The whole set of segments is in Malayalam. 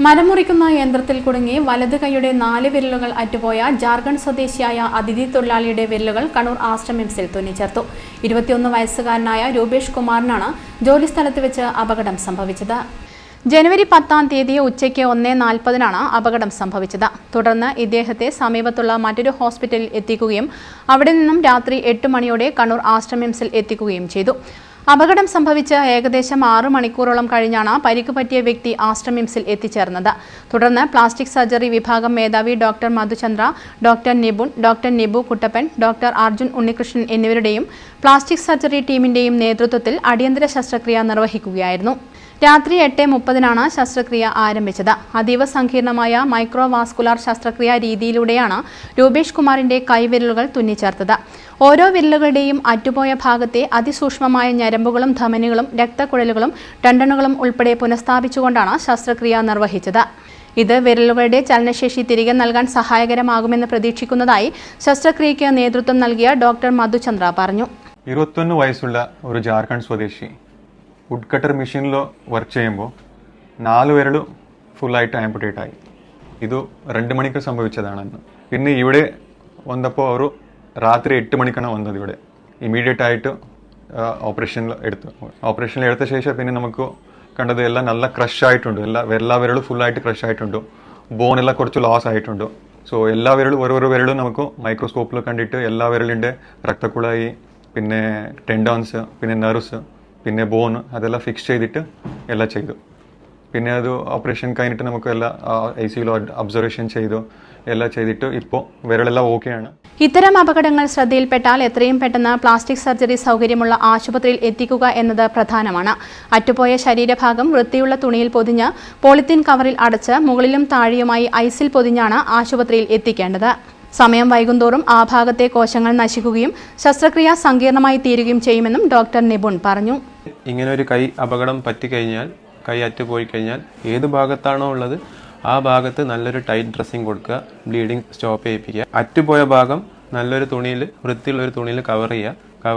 മരമുറിക്കുന്ന യന്ത്രത്തിൽ കുടുങ്ങി വലത് കൈയുടെ 4 വിരലുകൾ അറ്റുപോയ ജാർഖണ്ഡ് സ്വദേശിയായ അതിഥി തൊഴിലാളിയുടെ വിരലുകൾ കണ്ണൂർ ആസ്റ്റർ മിംസിൽ തുന്നിച്ചേർത്തു. 21 വയസ്സുകാരനായ രൂപേഷ് കുമാറിനാണ് ജോലിസ്ഥലത്ത് വെച്ച് അപകടം സംഭവിച്ചത്. ജനുവരി 10-ാം തീയതി ഉച്ചയ്ക്ക് 1:40-നാണ് അപകടം സംഭവിച്ചത്. തുടർന്ന് ഇദ്ദേഹത്തെ സമീപത്തുള്ള മറ്റൊരു ഹോസ്പിറ്റലിൽ എത്തിക്കുകയും അവിടെ നിന്നും രാത്രി 8 മണിയോടെ കണ്ണൂർ ആസ്റ്റർ മിംസിൽ എത്തിക്കുകയും ചെയ്തു. അപകടം സംഭവിച്ച് ഏകദേശം 6 മണിക്കൂറോളം കഴിഞ്ഞാണ് പരിക്ക് പറ്റിയ വ്യക്തി ആസ്റ്റർ മിംസിൽ എത്തിച്ചേർന്നത്. തുടർന്ന് പ്ലാസ്റ്റിക് സർജറി വിഭാഗം മേധാവി doctor Madhuchandra, doctor Nipun, doctor Nibu Kuttappan, doctor Arjun Unnikrishnan എന്നിവരുടെയും പ്ലാസ്റ്റിക് സർജറി ടീമിന്റെയും നേതൃത്വത്തിൽ അടിയന്തര ശസ്ത്രക്രിയ നിർവഹിക്കുകയായിരുന്നു. രാത്രി 8:30-നാണ് ശസ്ത്രക്രിയ ആരംഭിച്ചത്. അതീവ സങ്കീർണമായ മൈക്രോവാസ്കുലാർ ശസ്ത്രക്രിയാ രീതിയിലൂടെയാണ് രൂപേഷ് കുമാറിന്റെ കൈവിരലുകൾ തുന്നിച്ചേർത്തത്. ഓരോ വിരലുകളുടെയും അറ്റുപോയ ഭാഗത്തെ അതിസൂക്ഷ്മമായ ഞരമ്പുകളും ധമനികളും രക്തക്കുഴലുകളും ടെൻഡനുകളും ഉൾപ്പെടെ പുനഃസ്ഥാപിച്ചുകൊണ്ടാണ് ശസ്ത്രക്രിയ നിർവഹിച്ചത്. ഇത് വിരലുകളുടെ ചലനശേഷി തിരികെ നൽകാൻ സഹായകരമാകുമെന്ന് പ്രതീക്ഷിക്കുന്നതായി ശസ്ത്രക്രിയയ്ക്ക് നേതൃത്വം നൽകിയ ഡോക്ടർ മധുചന്ദ്ര പറഞ്ഞു. 21 വയസ്സുള്ള ഒരു ജാർഖണ്ഡ് സ്വദേശി വുഡ് കട്ടർ മെഷീനിൽ വർക്ക് ചെയ്യുമ്പോൾ 4 വിരലും ഫുള്ളായിട്ട് ആംപുട്ടേറ്റ് ആയി. ഇത് 2 മണിക്ക് സംഭവിച്ചതാണെന്ന്. പിന്നെ ഇവിടെ വന്നപ്പോൾ ഒരു രാത്രി 8 മണിക്കാണ് വന്നത്. ഇവിടെ ഇമ്മീഡിയറ്റ് ആയിട്ട് ഓപ്പറേഷനിൽ എടുത്ത ശേഷം പിന്നെ നമുക്ക് കണ്ടത് എല്ലാം നല്ല ക്രഷ് ആയിട്ടുണ്ട്. എല്ലാ വിരലും ഫുള്ളായിട്ട് ക്രഷ് ആയിട്ടുണ്ട്. ബോണെല്ലാം കുറച്ച് ലോസ് ആയിട്ടുണ്ട്. സോ എല്ലാ വിരലും ഓരോ വിരലും നമുക്ക് മൈക്രോസ്കോപ്പിൽ കണ്ടിട്ട് എല്ലാ വിരലിൻ്റെ രക്തക്കുഴായി, പിന്നെ ടെൻഡോൺസ്, പിന്നെ നെർവ്സ്, പിന്നെ ബോൺ അതെല്ലാം ഫിക്സ് ചെയ്തിട്ട് എല്ലാം ചെയ്തു. പിന്നെ അത് ഓപ്പറേഷൻ കഴിഞ്ഞിട്ട് നമുക്ക് എല്ലാം ICUയിൽ ഒബ്സർവേഷൻ ചെയ്തു. എല്ലാം ചെയ്തിട്ട് ഇപ്പോൾ വിരലെല്ലാം ഓക്കെയാണ്. ഇത്തരം അപകടങ്ങൾ ശ്രദ്ധയിൽപ്പെട്ടാൽ എത്രയും പെട്ടെന്ന് പ്ലാസ്റ്റിക് സർജറി സൗകര്യമുള്ള ആശുപത്രിയിൽ എത്തിക്കുക എന്നത് പ്രധാനമാണ്. അറ്റുപോയ ശരീരഭാഗം വൃത്തിയുള്ള തുണിയിൽ പൊതിഞ്ഞ് പോളിത്തീൻ കവറിൽ അടച്ച് മുകളിലും താഴെയുമായി ഐസിൽ പൊതിഞ്ഞാണ് ആശുപത്രിയിൽ എത്തിക്കേണ്ടത്. സമയം വൈകുന്തോറും ആ ഭാഗത്തെ കോശങ്ങൾ നശിക്കുകയും ശസ്ത്രക്രിയ സങ്കീർണമായി തീരുകയും ചെയ്യുമെന്നും ഡോക്ടർ നിപുൺ പറഞ്ഞു. ഇങ്ങനെ ഒരു കൈ അപകടം പറ്റിക്കഴിഞ്ഞാൽ, കൈ അറ്റുപോയി കഴിഞ്ഞാൽ ഏത് ഭാഗത്താണോ ഉള്ളത് ആ ഭാഗത്ത് നല്ലൊരു ടൈറ്റ് ഡ്രസ്സിങ് കൊടുക്കുക, ബ്ലീഡിങ് സ്റ്റോപ്പ് ചെയ്യിപ്പിക്കുക. അറ്റുപോയ ഭാഗം നല്ലൊരു തുണിയിൽ, വൃത്തിയുള്ളൊരു തുണിയിൽ കവർ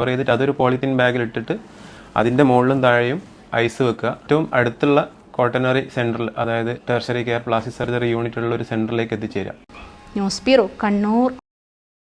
ചെയ്തിട്ട് അതൊരു പോളിത്തീൻ ബാഗിൽ ഇട്ടിട്ട് അതിൻ്റെ മുകളിലും താഴെയും ഐസ് വെക്കുക. ഏറ്റവും അടുത്തുള്ള കോട്ടനറി സെൻറ്ററിൽ, അതായത് ടെർഷറി കെയർ പ്ലാസ്റ്റിക് സർജറി യൂണിറ്റുള്ള ഒരു സെൻറ്ററിലേക്ക് എത്തിച്ചേരുക. News bureau, Kannur.